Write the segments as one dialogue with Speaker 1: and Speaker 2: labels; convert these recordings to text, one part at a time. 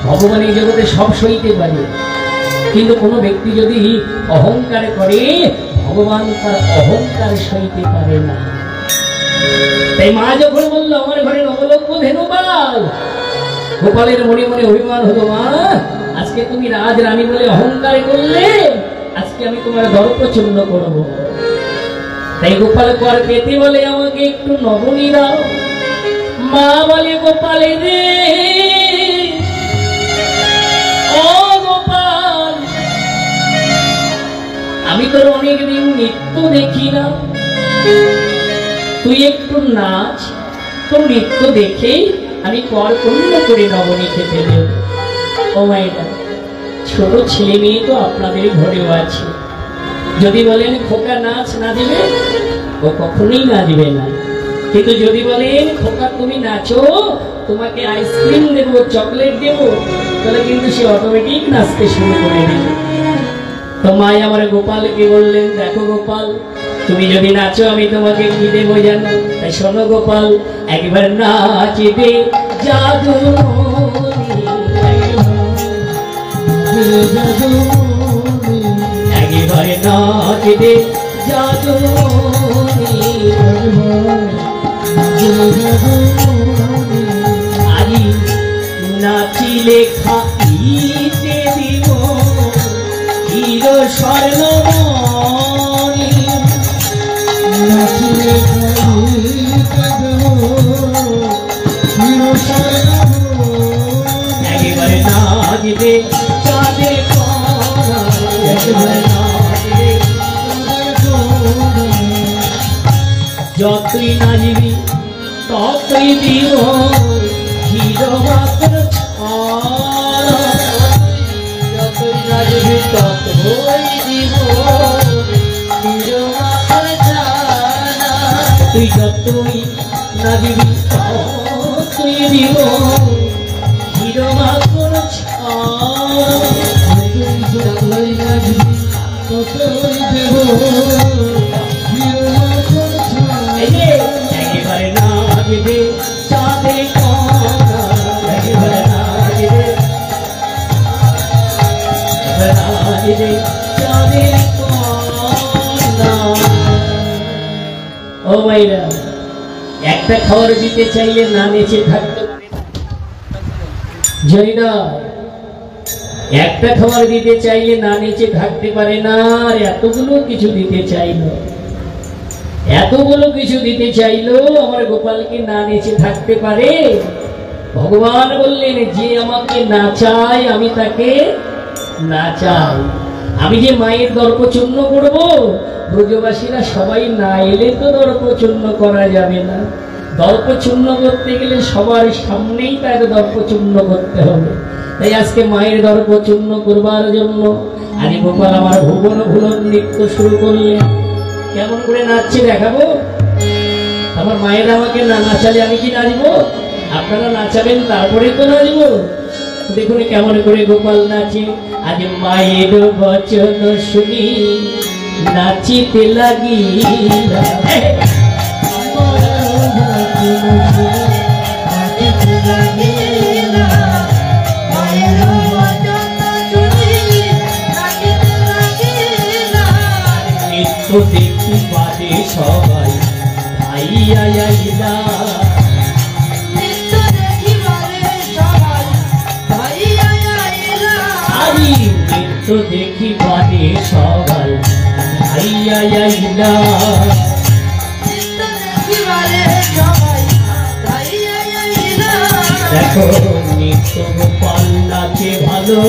Speaker 1: ভগবান এই জগতে সব সইতে পারে, কিন্তু কোনো ব্যক্তি যদি অহংকার করে ভগবান তার অহংকার সইতে পারে না। তাই মা যখন বললো আমার ঘরে নবলক্ষ ধেনুপাল, গোপালের মনে মনে অভিমান হলো, মা আজকে তুমি রাজ রানী বলে অহংকার করলে, আজকে আমি তোমার দর্প চূর্ণ করবো। তাই গোপাল কর পেতে বলে আমাকে একটু নবনী দাও। মা বলে গোপালে রে, ও গোপাল আমি তোর অনেকদিন নৃত্য দেখি না, তুই একটু নাচ, তোর নৃত্য দেখেই আমি কর পূর্ণ করে নবনী খেতে দেব। ও মায়েরা, ছোট ছেলে মেয়ে তো আপনাদের ঘরেও আছে, যদি বলেন খোকা নাচ না দিবে, ও কখনোই নাচবে না। কিন্তু যদি বলেন খোকা তুমি নাচো, তোমাকে আইসক্রিম দেব, চকলেট দেব, তাহলে কিন্তু সে অটোমেটিক নাচতে শুরু করে দেবে। তো মা আমার গোপালকে বললেন, দেখো গোপাল তুমি যদি নাচো আমি তোমাকে কি দেবো জানো? তাই শোনো গোপাল, একবার নাচবে জাদু একবার নাচবে জাদু আজি নাচিলে খাইতে দিব হিরো স্বর্ণমণি, নাচিলে খাইতে দেব হিরো স্বর্ণমণি। একবার নাচবে চাঁদের কণা, একবার নাচবে যতই নাচবি ততই দিব হিরো মাত্র ছাড়া, যতই নাচবি ততই দিব হিরো মাত্র ছাড়া, তুই যতই নাচবি ততই দিব হিরো মাত্র ছাড়া, যতই নাচবি ততই দেব হিরো মাত্র ছাড়া। একবারে নাচবে চাঁদে কণা, একবারে নাচবে চাঁদে কণা। ও মাইরা, একটা খাবার দিতে চাইলে না নেচে থাকতে পারে না। জয়দা, একটা খাবার দিতে চাইলে না নেচে থাকতে পারে না, আর এতগুলো কিছু দিতে চাইলো, এতগুলো কিছু দিতে চাইলো আমার গোপালকে না নেচে থাকতে পারে? ভগবান বললেন, যে আমাকে নাচায় আমি তাকে নাচাই। আমি যে মায়ের দর্পচূর্ণ করবো, ব্রজবাসীরা সবাই না এলে তো দর্পচূর্ণ করা যাবে না। দর্পচূর্ণ করতে গেলে সবার সামনেই তার দর্পচূর্ণ করতে হবে। তাই আজকে মায়ের দর্পচূর্ণ করবার জন্য আজ গোপাল আমার ভুবন ভুলন নৃত্য শুরু করলেন। কেমন করে নাচছে দেখাবো? আমার মায়েরা আমাকে না নাচালে আমি কি নাচবো? আপনারা নাচাবেন তারপরে তো নাচবো। দেখুন কেমন করে গোপাল নাচে। আজ মায়ের বচন শুনি নাচিতে লাগিলা, দেখি বাদে সবাই ভাইয়া আইলা, আমি নৃত্য দেখি বাদে সবাই ভাইয়া আইলা, দেখো নৃত্য গোপাল নাচে ভালো,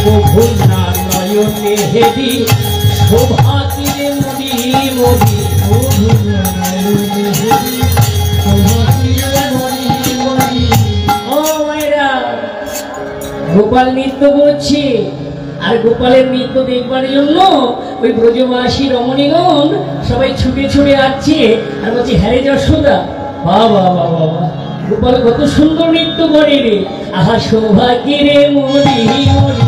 Speaker 1: প্রভু না নয়নে হেরি শোভা তীরে মুড়ি গোপাল নৃত্য করছে, আর গোপালের নৃত্য দেখবার জন্য ওই ব্রজবাসী রমণীগণ সবাই ছুটে ছুটে আসছে আর বলছে, হ্যাঁ রে যশোদা, বাবা বাবা বাবা, গোপাল কত সুন্দর নৃত্য করে রে, আহা সৌভাগ্যে রে মরি মরি।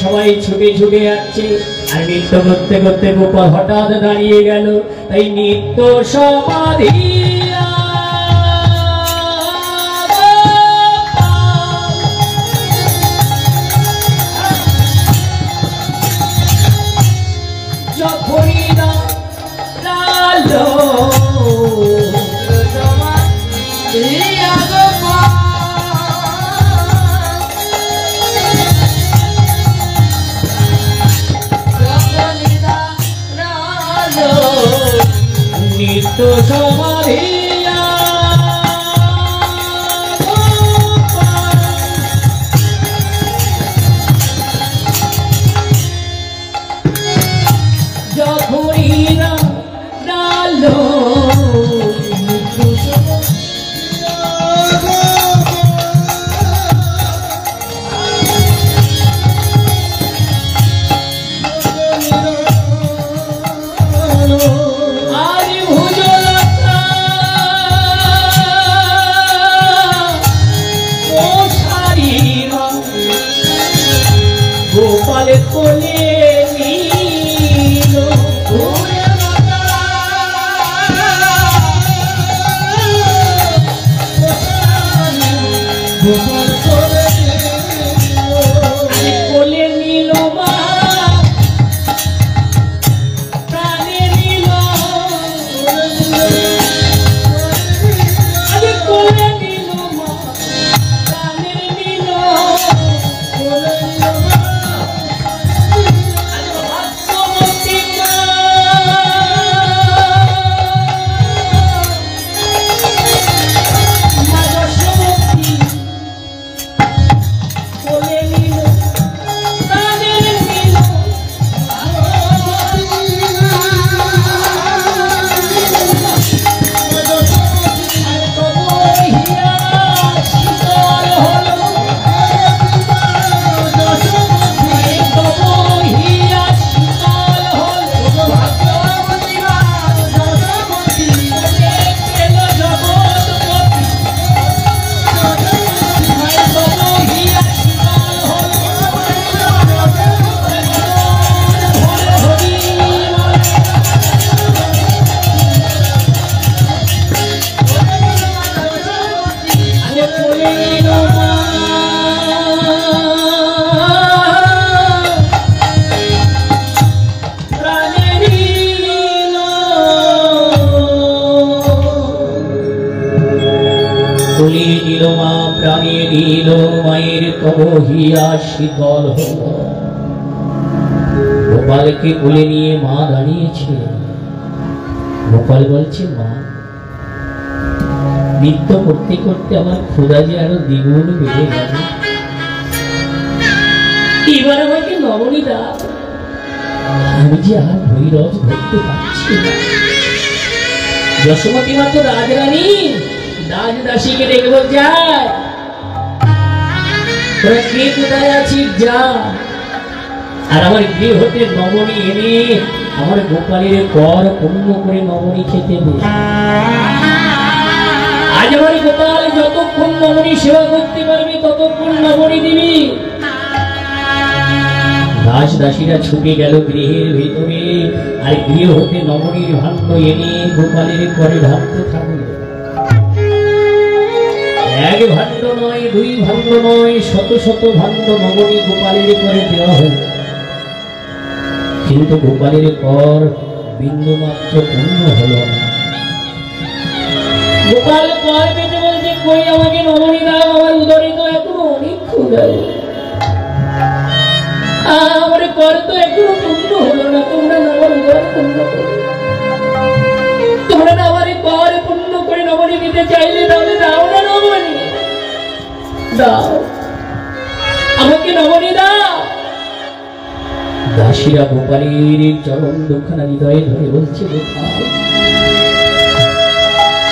Speaker 1: সবাই ছুটে ছুটে যাচ্ছে আর নৃত্য করতে করতে গোপাল হঠাৎ দাঁড়িয়ে গেল। তাই নৃত্য সমাধি যখনই নিত্য সমাধি যখনই ডালো গোপালে কোলে নিল কোলে নিল মা প্রাণে নিল কোলে নিল মা প্রাণে নিল প্রাণে নিল মায়ের তব হিয়া শীতল হল। গোপালকে কোলে নিয়ে মা দাঁড়িয়েছে। গোপাল বলছে, মা নৃত্য করতে করতে আমার ক্ষুধা যে আরো দ্বিগুণ বেড়ে গেল, এবার আমাকে নবনী দাও, আমি যে আর ভৈরব ধরতে পারছি না। যশোমতী মা তো রাজরানী, দাস দাসীকে ডেকে বল, যায় তোরা কে কোথায় আছিস, যা আর আমার গৃহ হতে নবনী এনে আমার গোপালের কর পূর্ণ করে নবনী খেতে দে। আজ আমার গোপাল যতক্ষণ নবনী সেবা করতে পারবি ততক্ষণ নবনী দিবি। দাস দাসীরা ছুটে গেল গৃহের ভিতরে, আর গৃহ হতে নবনীর ভাণ্ড এনে গোপালের করে ঢালতে থাকলো। এক ভাণ্ড নয়, দুই ভাণ্ড নয়, শত শত ভাণ্ড নবনী গোপালের করে দেওয়া হল। কিন্তু গোপালের কর বিন্দু মাত্র পূর্ণ হল না। গোপাল কর পেতে বলছে, কই আমাকে নবনী দাও, আমার উদরে তো এখনো অনেক ক্ষুধা, আমার কর তো এখনো পূর্ণ হলো না, তোমরা না আমার উদর পূর্ণ করো, তোমরা না আমার কর পূর্ণ করে নবনী দিতে দিতে চাইলে তাহলে দাও না নবনী, দাও আমাকে নবনী দাও। দাসীরা গোপালের চরণ দুখানা হৃদয়ে ধরে বলছে,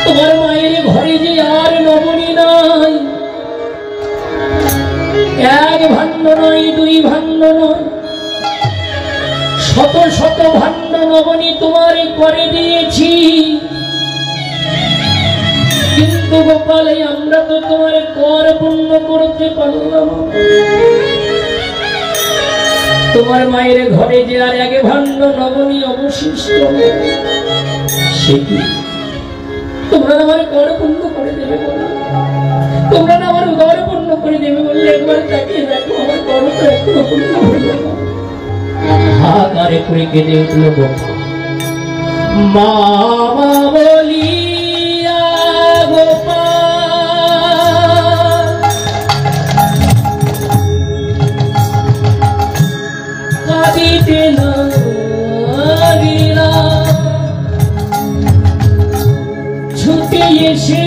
Speaker 1: তোমার মায়ের ঘরে যে আর নবনী নাই, এক ভাণ্ড নয়, দুই ভাণ্ড নয়, শত শত ভাণ্ড নবনী তোমার করে দিয়েছি, কিন্তু গোপালে আমরা তো তোমার কর পূর্ণ করতে পারলাম। তোমার মায়ের ঘরে যে আর এক ভাণ্ড নবনী অবশিষ্ট, সে কি তোমরা আমার কর পূর্ণ করে দেবে বলো? তোমরা না আমার কর পূর্ণ করে দেবে বললে একবার তাকিয়ে দেখো, আমার কর তো এখনো পূর্ণ হলো না। হাকারে করে কেঁদে উঠল গোপাল, মা বলিয়া গোপাল কাঁদিতে লাগিলা, ছুটে এসে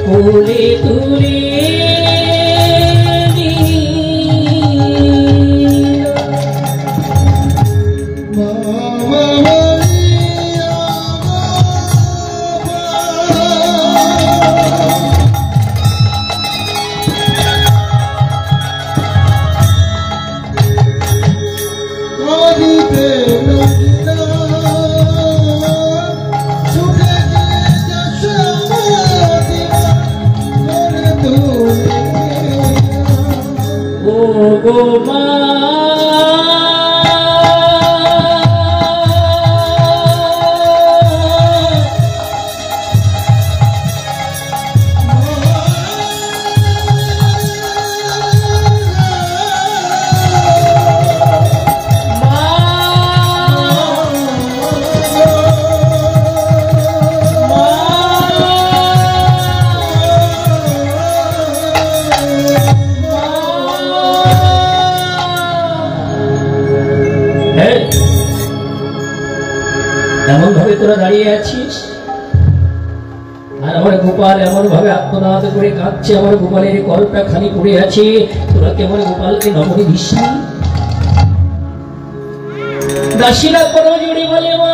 Speaker 1: কোলে তুলে এমন ভাবে তোরা দাঁড়িয়ে আছিস, আর আমার গোপাল এমন ভাবে আত্মনাদ করে কাঁদছে, আমার গোপালের কলটা খালি পড়ে আছে, তোরা কি আমার গোপালকে নবনী দিস না? দাসীরা করো জুড়ে বলে, মা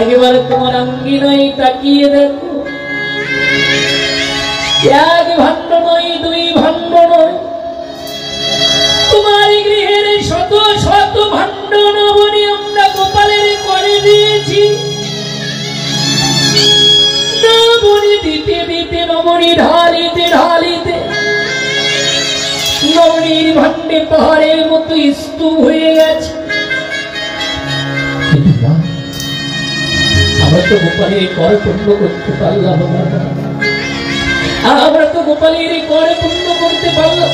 Speaker 1: একেবারে তোমার আঙ্গিনায় তাকিয়ে দেখো, এক ভাণ্ড নয়, দুই ভাণ্ড নয়, তোমার গৃহের শত শত ভাণ্ড নবনী আমরা গোপালের করে দিয়েছি। নবনী দিতে দিতে, নবনী ঢালিতে ঢালিতে নবনীর ভাণ্ডে পাহাড়ের মতো স্তূপ হয়ে গেছে। আমরা তো গোপালের কর পূর্ণ করতে পারলাম না, আমরা তো গোপালের কর পূর্ণ করতে পারলাম।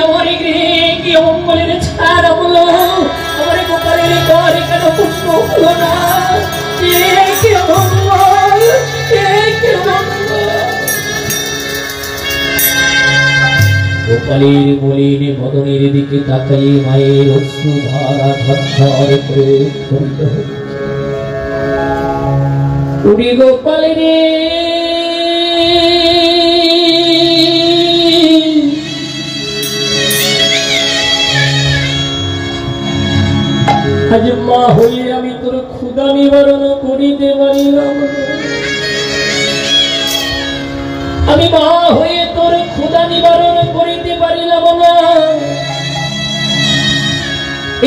Speaker 1: আমার গৃহে কি অমঙ্গলের ছাড় হলো, আমার গোপালের কর কেন পূর্ণ হলো না? গোপালের মলিন বদনের দিকে তাকাই মায়ের অশ্রু ধারা ঝরঝর করে পড়িত উড়ি গোপালের আজ মা হয়ে আমি তোর ক্ষুধা নিবারণ করিতে পারিলাম, আমি মা হয়ে তোর ক্ষুধা নিবারণ করিতে পারিলাম না।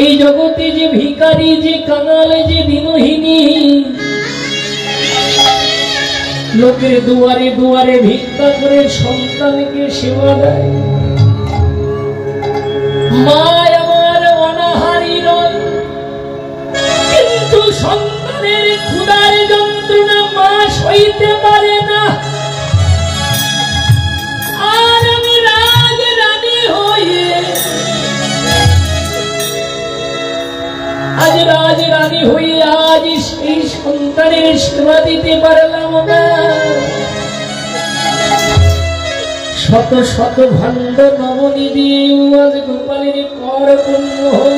Speaker 1: এই জগতে যে ভিখারি, যে কাঙাল, যে দিনহীনী, লোকের দুয়ারে দুয়ারে ভিক্ষা করে সন্তানকে সেবা দেয়, মা আমার অনাহারী নয়, কিন্তু সন্তানের ক্ষুধার যন্ত্রণা মা সইতে পারে না। আর আমি রাজ রানী হয়ে, আজ রাজ রানী হয়ে আজ সেই সন্তানের সেবা দিতে পারলাম না। শত শত ভাণ্ড নবনী দিয়ে আজ গোপালের কর পূর্ণ হল।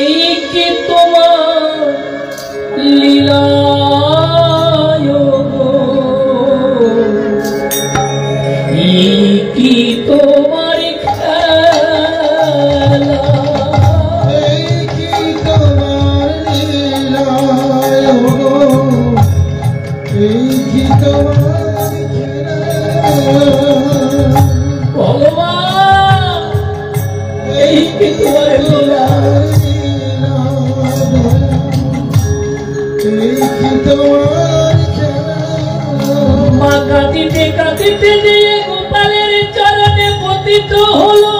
Speaker 1: এই কি তোমার লীলা, এই কি তোমার খেলা,
Speaker 2: এই কি তোমার লীলা, এই কি তোমার
Speaker 1: ভগবান, এই কি তোমার লীলা,
Speaker 2: এই কি তোমার
Speaker 1: মা কাঁদিতে কাঁদিতে দিয়ে গোপালের চরণে পতিত হলো।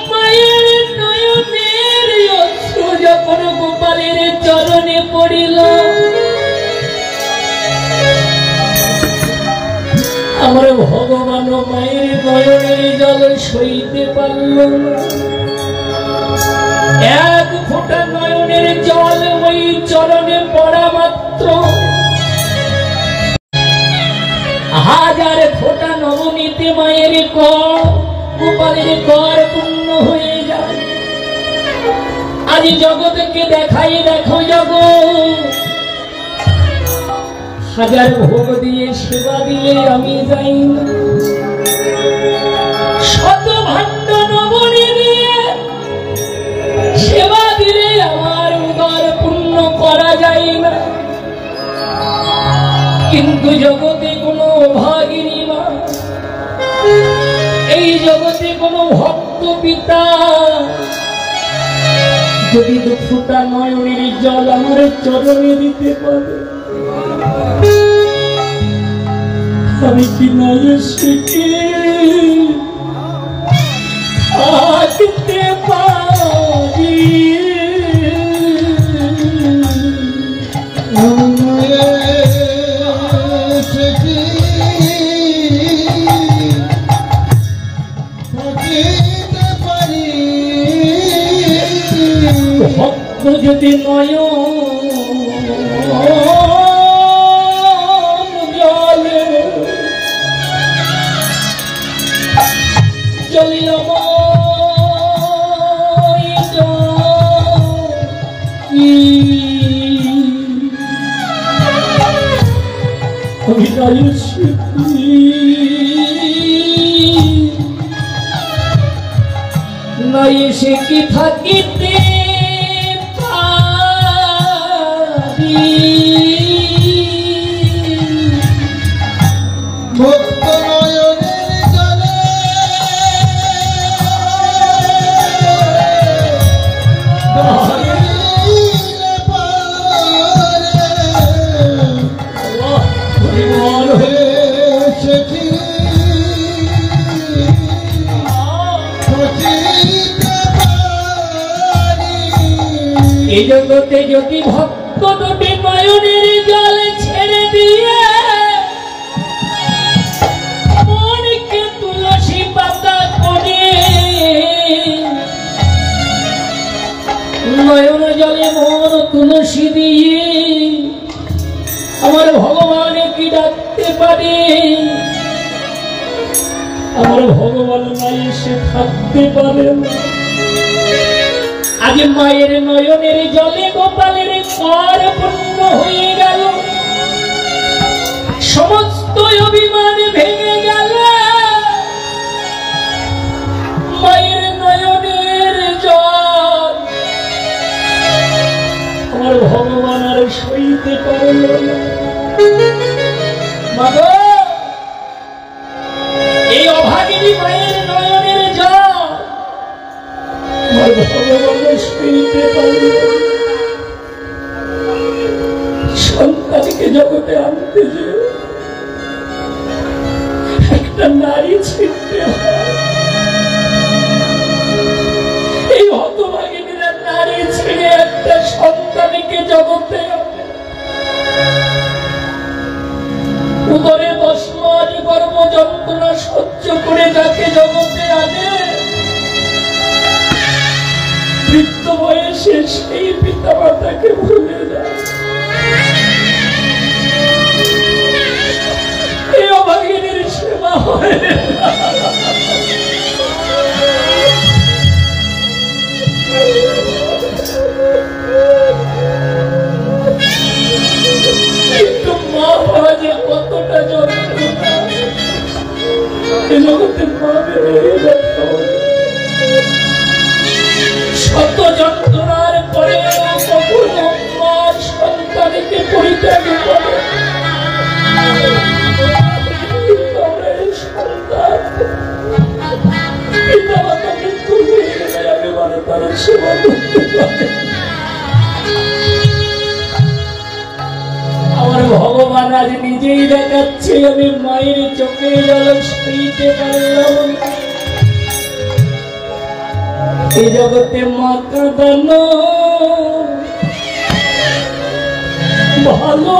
Speaker 1: মায়ের নয়নের অশ্রু যখন গোপালের চরণে পড়িল, আমার ভগবান মায়ের নয়নের জল সইতে পারল না। এক ফোঁটা নয়নের জল ওই চরণে পড়া মাত্র হাজার ফোঁটা নবনীতে মায়ের কর, গোপালের কর পূর্ণ হয়ে যায়। আজ জগৎকে দেখাই, দেখো জগৎ, হাজার ভোগ দিয়ে সেবা দিয়ে আমি যাই না, শত ভাণ্ড নবনী দিয়ে সেবা দিলে আমার উদর পূর্ণ করা যায় না। কিন্তু জগতে কোনো অভাগিনী মা, এই জগতে কোনো ভক্ত পিতা যদি দুঃখটা নয়নের জল আমার চরণে দিতে পারে, আমি কি না শিখে থাকতে পারি। ভক্ত যদি নয় জলে চলিল আমি নাই সে কি থাকিতে পারি,
Speaker 2: ভক্ত নয়নের জলে ভাসিলে পারে, সেটি থাকিতে পারি।
Speaker 1: এই জগতে যদি ভক্ত দুটি নয়নের জল ছেড়ে দিয়ে মনকে তুলসী পাতা করে, নয়ন জলে মন তুলসী দিয়ে আমার ভগবান কি ডাকতে পারে? আমার ভগবান নাই সে থাকতে পারে না। আজ মায়ের নয়নের জলে গোপালের কর পূর্ণ হয়ে গেল, সমস্ত অভিমান ভেঙে গেল। মায়ের নয়নের জল আমার ভগবান আর সইতে পারল না। মাগো, এই অভাগিনী মায়ের নয়নের জল আমার ভগবান সইতে পারল। সন্তানকে জগতে আনতে যে একটা নারী ছিনতে হয়, এই হতভাগিনীরা নারী ছেড়ে একটা সন্তানকে জগতে উদরে 10 মাস গর্ভ যন্ত্রণা সহ্য করে যাকে জগতে আনে, বৃদ্ধ বয়সে সেই পিতা মাতাকে ভুলে যায়। হয় না। কিন্তু মা হওয়া যে কতটা যন্ত্রণা এ জগতে পাবে শত যন্ত্রণার পরে কখনো মা সন্তানকে পরিত্যাগ করে। তারা সেবা করতে পারে। আমার ভগবান আজ নিজেই দেখাচ্ছে আমি মায়ের চোখে জল সইতে পারলাম। এই জগতে মা কাঁদানো ভালো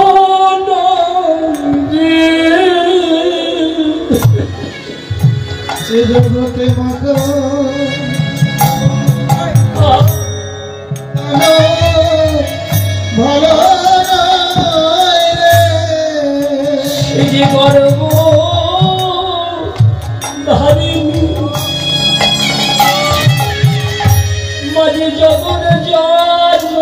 Speaker 2: জগতে মাতা ভালো
Speaker 1: যে গর্ব ধারিণী মাঝে জগৎ জন্ম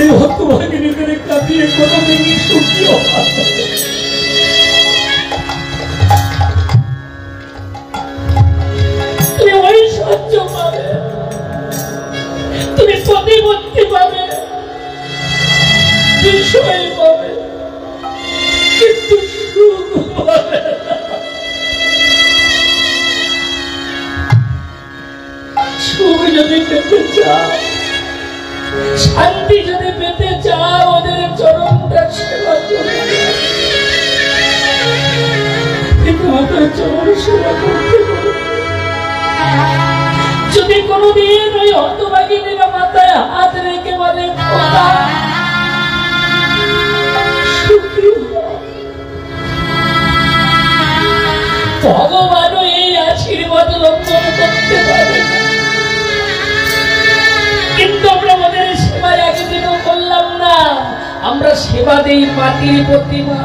Speaker 1: এই হতভাগিনীদের কাঁদিয়ে কোনোদিনই সুখী হয়। তুমি ঐশ্বর্য পাবে, তুমি প্রতিপত্তি পাবে, বিষয় পাবে, কিন্তু সুখ পাবে না। সুখ যদি পেতে চাও, শান্তি যদি পেতে চাও, ওদের চরণটা সেবা করে, তোমাদের চরণ সেবা করতে পারো। যদি কোনদিন ওই হতভাগিনীর মাথায় হাত রেখে বলে ভগবানও এই আশীর্বাদ লঙ্ঘন করতে পারে। কিন্তু আমরা ওদের সেবায় একদিনও করলাম না। আমরা সেবা দেই মাটির প্রতিমা,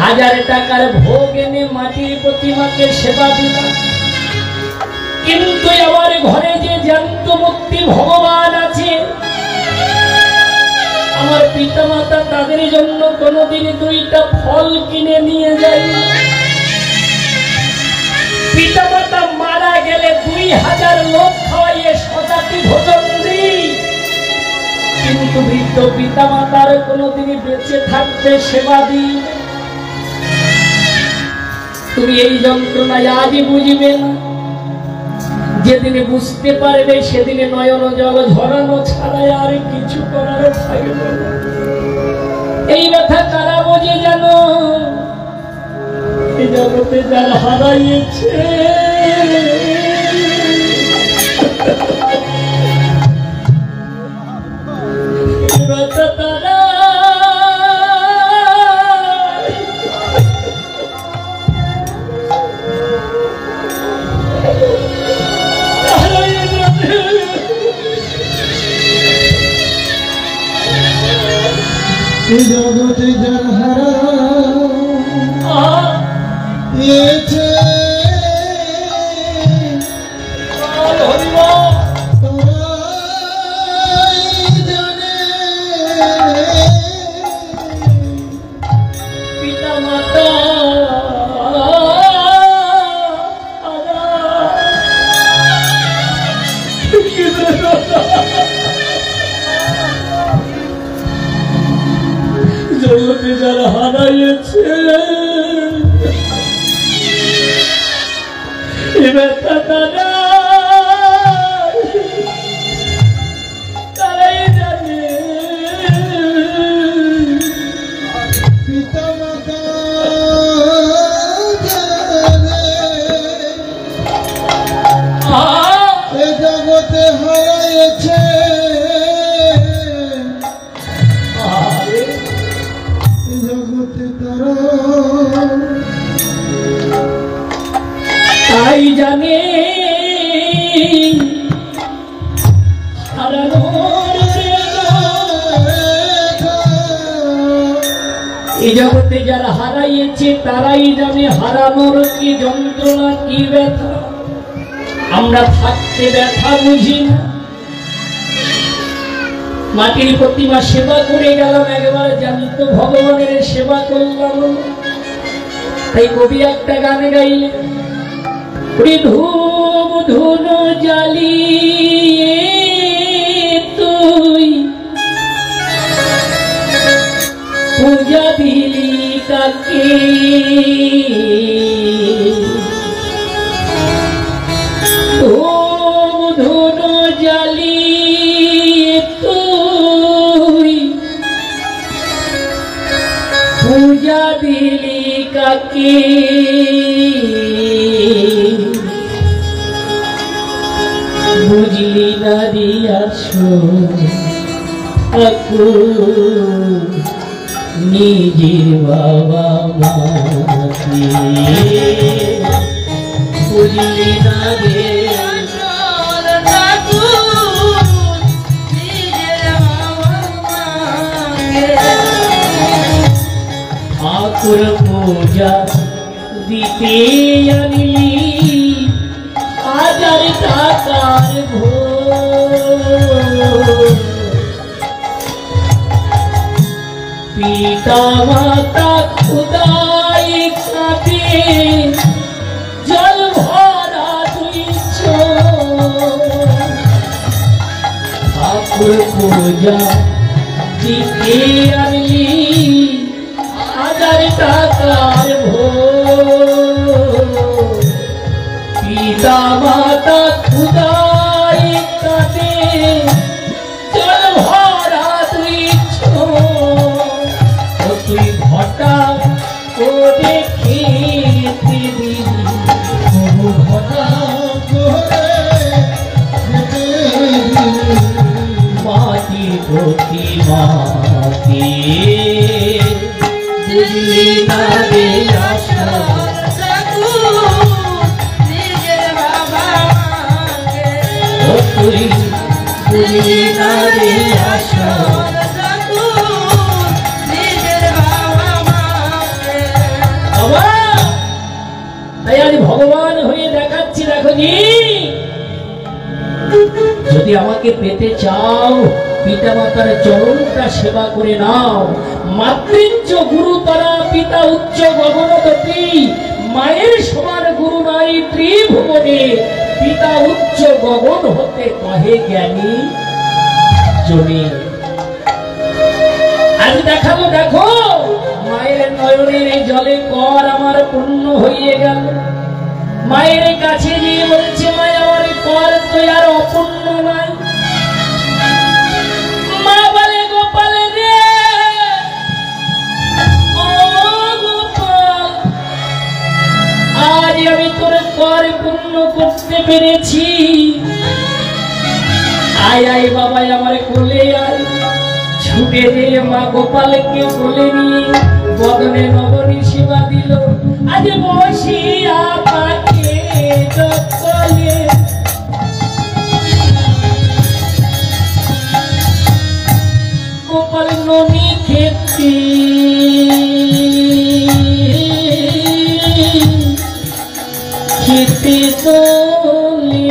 Speaker 1: 1000 টাকার ভোগ এনে মাটির প্রতিমাকে সেবা দিলাম। কিন্তু আমার ঘরে যে জ্যান্ত মূর্তি ভগবান আছে, আমার পিতা মাতা তাদের জন্য কোনোদিন 2টা ফল কিনে নিয়ে যায়। পিতা মাতা মারা গেলে 2000 লোক খাওয়াইয়ে শতাব্দী ভোজন দিই, কিন্তু বৃদ্ধ পিতা মাতার কোনোদিন বেঁচে থাকতে সেবা দিই। তুমি এই যন্ত্রণায় আজই বুঝবে না, যেদিনে বুঝতে পারবে সেদিনে নয়ন জল ঝরানো ছাড়াই আর কিছু করার থাকবে না। এই ব্যথা কারা বোঝে জানো? এই জগতে যারা হারাইছে, ব্যথা তারা
Speaker 2: জগতে যার হারিয়েছে জানে
Speaker 1: পিতা মাতা জগতে যারা হারাইছে এই জগতে যারা হারাইয়েছে তারাই জানে হারানোর কি যন্ত্রণা, কি ব্যথা। আমরা থাকতে ব্যথা বুঝি না। মাটির প্রতিমা সেবা করে গেলাম, একবার জানিত ভগবানের সেবা করলাম। তাই কবি একটা গান গাইলেন, ধূপ ধুনো জ্বালিয়ে তুই পূজা দিলি কাকে, ধূপ ধুনো জ্বালিয়ে তুই পূজা দিলি কাকে, বুঝলি না দিয়াস নিজের বাবা মাকে, বুঝলি না রে ঠাকুর পূজা দিতে আনলি 1000 টাকার ভোগ, পিতা মাতা খুদাই কাঁদে জল ভরা দুই চোখ, ঠাকুর পূজা দিতে আনলি 1000 টাকার ভোগ, পিতা মাতা খুদাই কাঁদে জল ভরা দুই চোখ, তুই ঘটা করে খেতে দিলি, ঘটা করে মাটি প্রতিমাকে, বুঝলি না রে আশা তুই, বুঝলি না রে আশা। তাই আমি ভগবান হয়ে দেখাচ্ছি, দেখো জি, যদি আমাকে পেতে চাও পিতা মাতার চরণটা সেবা করে নাও। মাতৃচ্চ গুরুতরা পিতা উচ্চ গগনপতি, মায়ের সমান গুরু নাই ত্রিভুবনে, পিতা উচ্চ গগন হতে কহে জ্ঞানী জনে। আজ দেখাবো, দেখো মায়ের নয়নের জলে কর আমার পূর্ণ হয়ে গেল। মায়ের কাছে গিয়ে বলছে, মায়ের আমার কর তো আর অপূর্ণ নাই। মা বলে, গোপাল রে, ও গোপাল, আজ আমি তোর কর পূর্ণ করতে পেরেছি। আয় আয় বাবা আমার কোলে আয়। ছুটে যেয়ে মা গোপালকে কোলে নিয়ে বদনে নবনী সেবা দিল। আজ বসিয়া পাকে দলে গোপাল ননি খেতে খেতে তোলে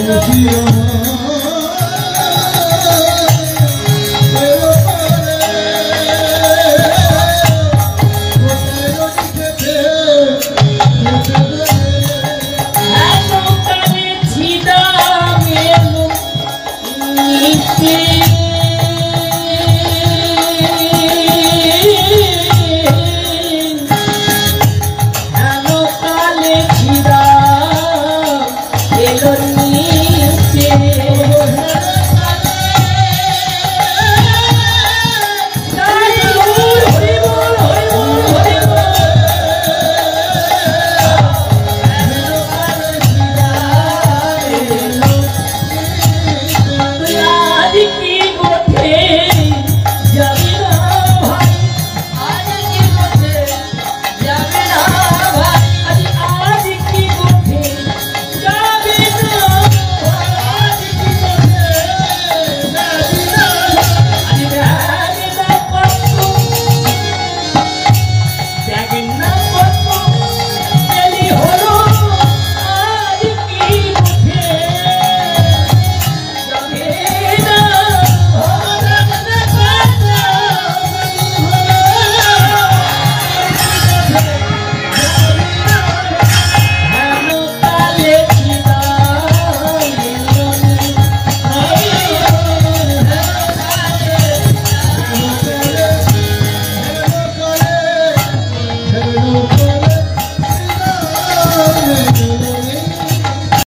Speaker 2: Boshiya